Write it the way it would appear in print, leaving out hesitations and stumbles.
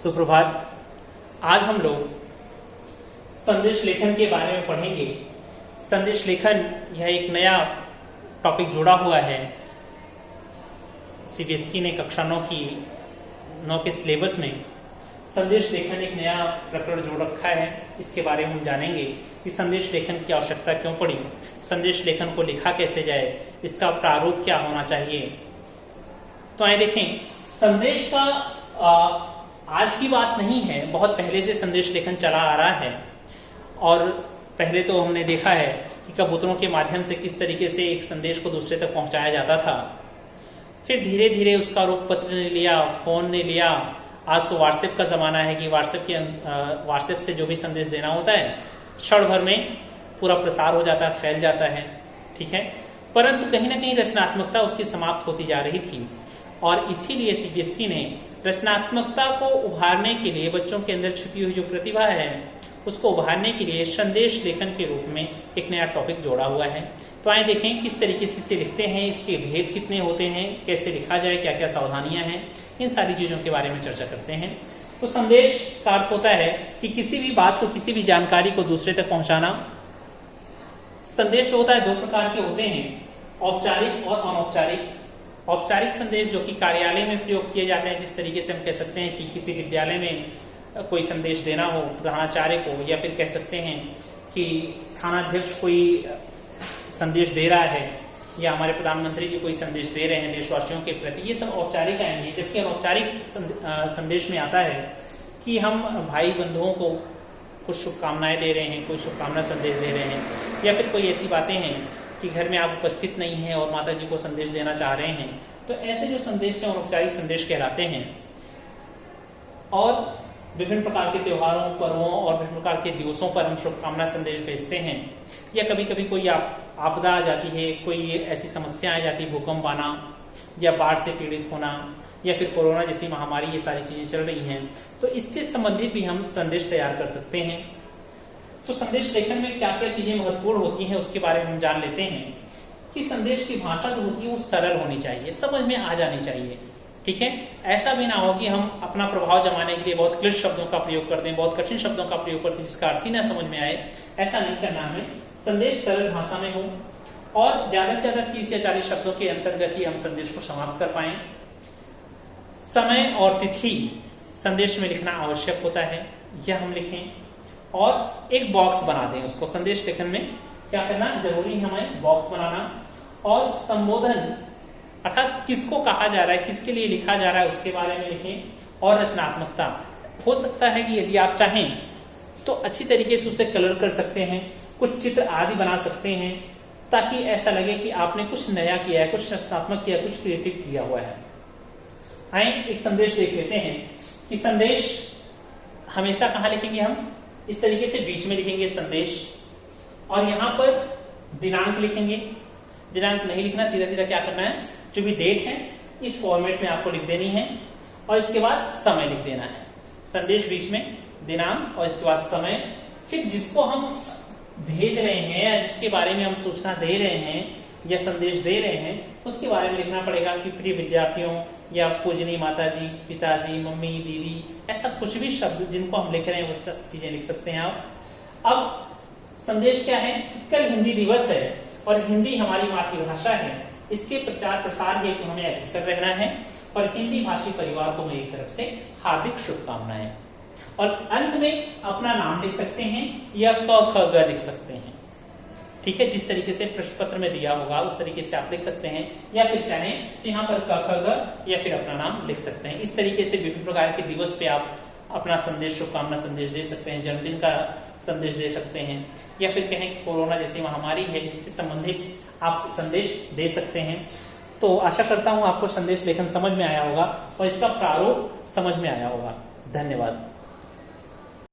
सुप्रभात। आज हम लोग संदेश लेखन के बारे में पढ़ेंगे। संदेश लेखन यह एक नया टॉपिक जुड़ा हुआ है। सीबीएसई ने कक्षा 9 के सिलेबस में संदेश लेखन एक नया प्रकरण जोड़ रखा है। इसके बारे में हम जानेंगे कि संदेश लेखन की आवश्यकता क्यों पड़ी, संदेश लेखन को लिखा कैसे जाए, इसका प्रारूप क्या होना चाहिए। तो आइए देखें, संदेश का आज की बात नहीं है, बहुत पहले से संदेश लेखन चला आ रहा है। और पहले तो हमने देखा है कि कबूतरों के माध्यम से किस तरीके से एक संदेश को दूसरे तक पहुंचाया जाता था। फिर धीरे धीरे उसका रूप पत्र ने लिया, फोन ने लिया। आज तो व्हाट्सएप का जमाना है कि व्हाट्सएप से जो भी संदेश देना होता है क्षण भर में पूरा प्रसार हो जाता है, फैल जाता है। ठीक है, परंतु कहीं ना कहीं रचनात्मकता उसकी समाप्त होती जा रही थी और इसीलिए सीबीएसई ने रचनात्मकता को उभारने के लिए, बच्चों के अंदर छुपी हुई जो प्रतिभा है उसको उभारने के लिए संदेश लेखन के रूप में एक नया टॉपिक जोड़ा हुआ है। तो आइए देखें किस तरीके से इसे लिखते हैं, इसके भेद कितने होते हैं, कैसे लिखा जाए, क्या क्या सावधानियां हैं, इन सारी चीजों के बारे में चर्चा करते हैं। तो संदेश का अर्थ होता है कि किसी भी बात को, किसी भी जानकारी को दूसरे तक पहुंचाना। संदेश होता है दो प्रकार के होते हैं, औपचारिक और अनौपचारिक। औपचारिक संदेश जो कि कार्यालय में प्रयोग किए जाते हैं, जिस तरीके से हम कह सकते हैं कि किसी विद्यालय में कोई संदेश देना हो प्रधानाचार्य को, या फिर कह सकते हैं कि थानाध्यक्ष कोई संदेश दे रहा है, या हमारे प्रधानमंत्री जी कोई संदेश दे रहे हैं देशवासियों के प्रति, ये सब औपचारिक आएंगे। जबकि अनौपचारिक संदेश में आता है कि हम भाई बंधुओं को कुछ शुभकामनाएं दे रहे हैं, कोई शुभकामना संदेश दे रहे हैं, या फिर कोई ऐसी बातें हैं कि घर में आप उपस्थित नहीं हैं और माता जी को संदेश देना चाह रहे हैं। तो ऐसे जो संदेश हैं औपचारिक संदेश कहलाते हैं। और विभिन्न प्रकार के त्योहारों, पर्वों और विभिन्न प्रकार के दिवसों पर हम शुभकामना संदेश भेजते हैं। या कभी कभी कोई आपदा आ जाती है, कोई ऐसी समस्या आ जाती है, भूकंप आना या बाढ़ से पीड़ित होना, या फिर कोरोना जैसी महामारी, ये सारी चीजें चल रही हैं, तो इसके संबंधित भी हम संदेश तैयार कर सकते हैं। तो संदेश लेखन में क्या क्या चीजें महत्वपूर्ण होती हैं उसके बारे में हम जान लेते हैं। कि संदेश की भाषा जो होती है वो सरल होनी चाहिए, समझ में आ जानी चाहिए। ठीक है, ऐसा भी ना हो कि हम अपना प्रभाव जमाने के लिए बहुत क्लिष्ट शब्दों का प्रयोग कर दें, बहुत कठिन शब्दों का प्रयोग कर दें जिसका अर्थ ही ना समझ में आए। ऐसा नहीं करना हमें। संदेश सरल भाषा में हो और ज्यादा से ज्यादा 30 या 40 शब्दों के अंतर्गत ही हम संदेश को समाप्त कर पाए। समय और तिथि संदेश में लिखना आवश्यक होता है, यह हम लिखें। और एक बॉक्स बना दें उसको। संदेश लेखन में क्या करना जरूरी है, हमें बॉक्स बनाना। और संबोधन अर्थात किसको कहा जा रहा है, किसके लिए लिखा जा रहा है, उसके बारे में लिखें। और रचनात्मकता, हो सकता है कि यदि आप चाहें तो अच्छी तरीके से उसे कलर कर सकते हैं, कुछ चित्र आदि बना सकते हैं, ताकि ऐसा लगे कि आपने कुछ नया किया है, कुछ रचनात्मक किया, कुछ क्रिएटिव किया हुआ है। आइए एक संदेश देख लेते हैं कि संदेश हमेशा कहाँ लिखेंगे हम, इस तरीके से बीच में लिखेंगे संदेश, और यहां पर दिनांक लिखेंगे। दिनांक नहीं लिखना, सीधा सीधा क्या करना है, जो भी डेट है इस फॉर्मेट में आपको लिख देनी है, और इसके बाद समय लिख देना है। संदेश बीच में, दिनांक और इसके बाद समय। फिर जिसको हम भेज रहे हैं या जिसके बारे में हम सूचना दे रहे हैं या संदेश दे रहे हैं, उसके बारे में लिखना पड़ेगा कि प्रिय विद्यार्थियों, या पूजनीय माताजी, पिताजी, मम्मी, दीदी, ऐसा कुछ भी शब्द जिनको हम लिख रहे हैं वो सब चीजें लिख सकते हैं आप। अब संदेश क्या है, कल हिंदी दिवस है और हिंदी हमारी मातृभाषा है, इसके प्रचार प्रसार हेतु हमें अग्रसर रहना है। और हिंदी भाषी परिवार को मेरी तरफ से हार्दिक शुभकामनाएं। और अंत में अपना नाम लिख सकते हैं या क ख ग लिख सकते हैं। ठीक है, जिस तरीके से प्रश्न पत्र में दिया होगा उस तरीके से आप लिख सकते हैं, या फिर चाहें तो यहाँ पर क ख ग या फिर अपना नाम लिख सकते हैं। इस तरीके से विभिन्न प्रकार के दिवस पे आप अपना संदेश, शुभकामना संदेश दे सकते हैं, जन्मदिन का संदेश दे सकते हैं, या फिर कहें कि कोरोना जैसी महामारी है इससे संबंधित आप संदेश दे सकते हैं। तो आशा करता हूं आपको संदेश लेखन समझ में आया होगा और इसका प्रारूप समझ में आया होगा। धन्यवाद।